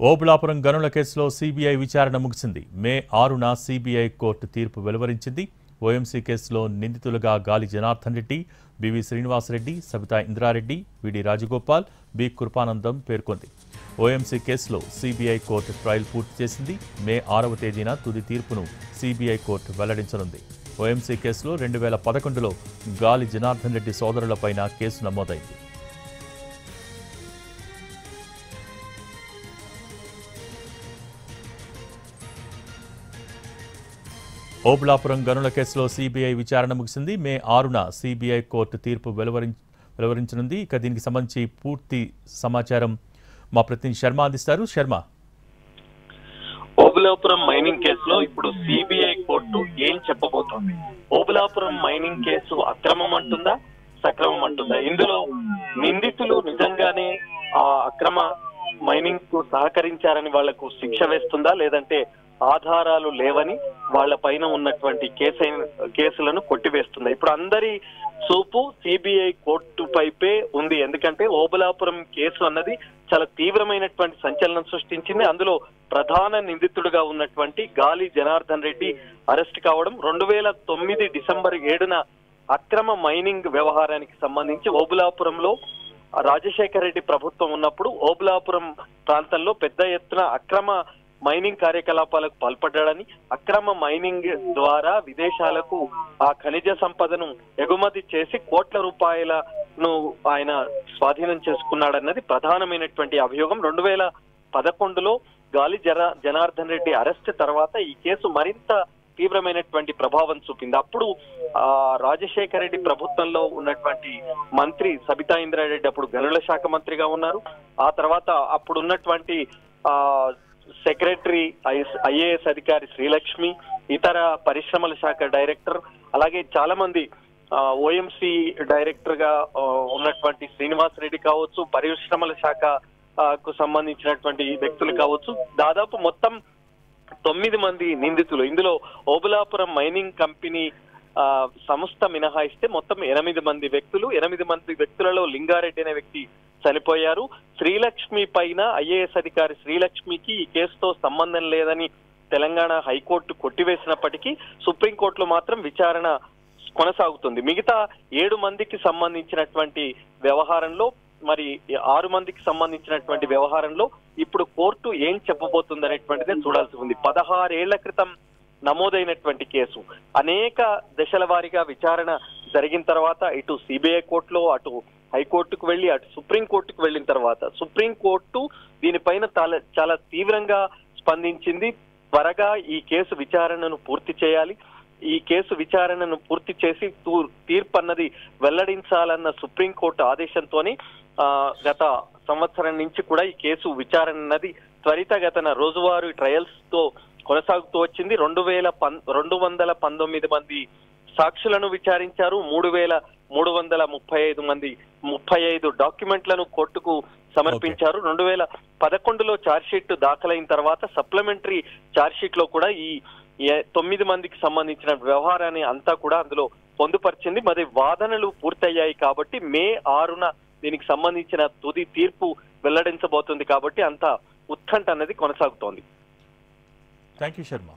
ఓబుళాపురం గనుల కేసులో సీబీఐ విచారణ ముగిసింది. మే 6న సీబీఐ కోర్టు తీర్పు వెలువరించింది. ఓఎంసీ కేసులో నిందితులుగా గాలి జనార్దన్ రెడ్డి, బివి శ్రీనివాసరెడ్డి, సబితా ఇంద్రారెడ్డి, విడి రాజగోపాల్, బి కృపానందం పేర్కొంది. ఓఎంసీ కేసులో సీబీఐ కోర్టు ట్రయల్ పూర్తి చేసింది. మే 6వ తేదీన తుది తీర్పును సీబీఐ కోర్టు వెల్లడించనుంది. ఓఎంసీ కేసులో 2011లో గాలి జనార్దన్ రెడ్డి సోదరులపైన కేసు నమోదైంది. ఓబుళాపురం గనుల కేసులో సీబీఐ విచారణ ముగిసింది. మే 6న సీబీఐ కోర్టు తీర్పు వెలువరించనుంది. ఇక దీనికి సంబంధించి పూర్తి సమాచారం మా ప్రతినిధి శర్మ అందిస్తారు. శర్మ, ఓబుళాపురం మైనింగ్ కేసులో ఇప్పుడు సిబిఐ కోర్టు ఏం చెప్పబోతోంది? ఓబుళాపురం మైనింగ్ కేసు అక్రమం అంటుందా, సక్రమం అంటుందా? ఇందులో నిందితులు నిజంగానే ఆ అక్రమ మైనింగ్ కు సహకరించారని వాళ్లకు శిక్ష వేస్తుందా, లేదంటే ఆధారాలు లేవని వాళ్ళ పైన ఉన్నటువంటి కేసులను కొట్టివేస్తుందా? ఇప్పుడు అందరి చూపు సిబిఐ కోర్టు పైపే ఉంది. ఎందుకంటే ఓబుళాపురం కేసు అన్నది చాలా తీవ్రమైనటువంటి సంచలనం సృష్టించింది. అందులో ప్రధాన నిందితుడుగా ఉన్నటువంటి గాలి జనార్దన్ రెడ్డి అరెస్ట్ కావడం, 2009 డిసెంబర్ 7న అక్రమ మైనింగ్ వ్యవహారానికి సంబంధించి ఓబుళాపురంలో రాజశేఖర రెడ్డి ప్రభుత్వం ఉన్నప్పుడు ఓబుళాపురం ప్రాంతంలో పెద్ద ఎత్తున అక్రమ మైనింగ్ కార్యకలాపాలకు పాల్పడ్డాడని, అక్రమ మైనింగ్ ద్వారా విదేశాలకు ఆ ఖనిజ సంపదను ఎగుమతి చేసి కోట్ల రూపాయలను ఆయన స్వాధీనం చేసుకున్నాడన్నది ప్రధానమైనటువంటి అభియోగం. 2011లో గాలి జనార్దన్ రెడ్డి అరెస్ట్ తర్వాత ఈ కేసు మరింత తీవ్రమైనటువంటి ప్రభావం చూపింది. అప్పుడు రాజశేఖర రెడ్డి ప్రభుత్వంలో ఉన్నటువంటి మంత్రి సబితా ఇంద్రారెడ్డి అప్పుడు గనుల శాఖ మంత్రిగా ఉన్నారు. ఆ తర్వాత అప్పుడున్నటువంటి సెక్రటరీ ఐఏఎస్ అధికారి శ్రీలక్ష్మి, ఇతర పరిశ్రమల శాఖ డైరెక్టర్, అలాగే చాలా మంది ఓఎంసీ డైరెక్టర్ గా ఉన్నటువంటి శ్రీనివాసరెడ్డి కావచ్చు, పరిశ్రమల శాఖకు సంబంధించినటువంటి వ్యక్తులు కావచ్చు, దాదాపు మొత్తం 9 మంది నిందితులు. ఇందులో ఓబుళాపురం మైనింగ్ కంపెనీ సంస్థ మినహాయిస్తే మొత్తం 8 మంది వ్యక్తులు. 8 మంది వ్యక్తులలో లింగారెడ్డి అనే వ్యక్తి చనిపోయారు. శ్రీలక్ష్మి పైన ఐఏఎస్ అధికారి శ్రీలక్ష్మికి ఈ కేసుతో సంబంధం లేదని తెలంగాణ హైకోర్టు కొట్టివేసినప్పటికీ సుప్రీంకోర్టులో మాత్రం విచారణ కొనసాగుతుంది. మిగతా 7 మందికి సంబంధించినటువంటి వ్యవహారంలో, మరి 6 మందికి సంబంధించినటువంటి వ్యవహారంలో ఇప్పుడు కోర్టు ఏం చెప్పబోతుంది అనేటువంటిదే చూడాల్సి ఉంది. 16 ఏళ్ల క్రితం నమోదైనటువంటి కేసు అనేక దశల వారీగా విచారణ జరిగిన తర్వాత ఇటు సిబిఐ కోర్టులో, అటు హైకోర్టుకు వెళ్లి, అటు సుప్రీంకోర్టుకు వెళ్లిన తర్వాత సుప్రీంకోర్టు దీనిపైన చాలా తీవ్రంగా స్పందించింది. త్వరగా ఈ కేసు విచారణను పూర్తి చేయాలి, ఈ కేసు విచారణను పూర్తి చేసి తీర్పు అన్నది వెల్లడించాలన్న సుప్రీంకోర్టు ఆదేశంతోనే గత సంవత్సరం నుంచి కూడా ఈ కేసు విచారణ అన్నది త్వరితగతన రోజువారీ ట్రయల్స్ తో కొనసాగుతూ వచ్చింది. 219 మంది సాక్షులను విచారించారు. 3335 డాక్యుమెంట్లను కోర్టుకు సమర్పించారు. 2011లో ఛార్జ్షీట్ దాఖలైన తర్వాత సప్లిమెంటరీ ఛార్జ్షీట్ లో కూడా ఈ 9 మందికి సంబంధించిన వ్యవహారాన్ని అంతా కూడా అందులో పొందుపరిచింది. మరి వాదనలు పూర్తయ్యాయి కాబట్టి మే 6న దీనికి సంబంధించిన తుది తీర్పు వెల్లడించబోతుంది. కాబట్టి అంత ఉత్కంఠ అనేది కొనసాగుతోంది. Thank you Sharma.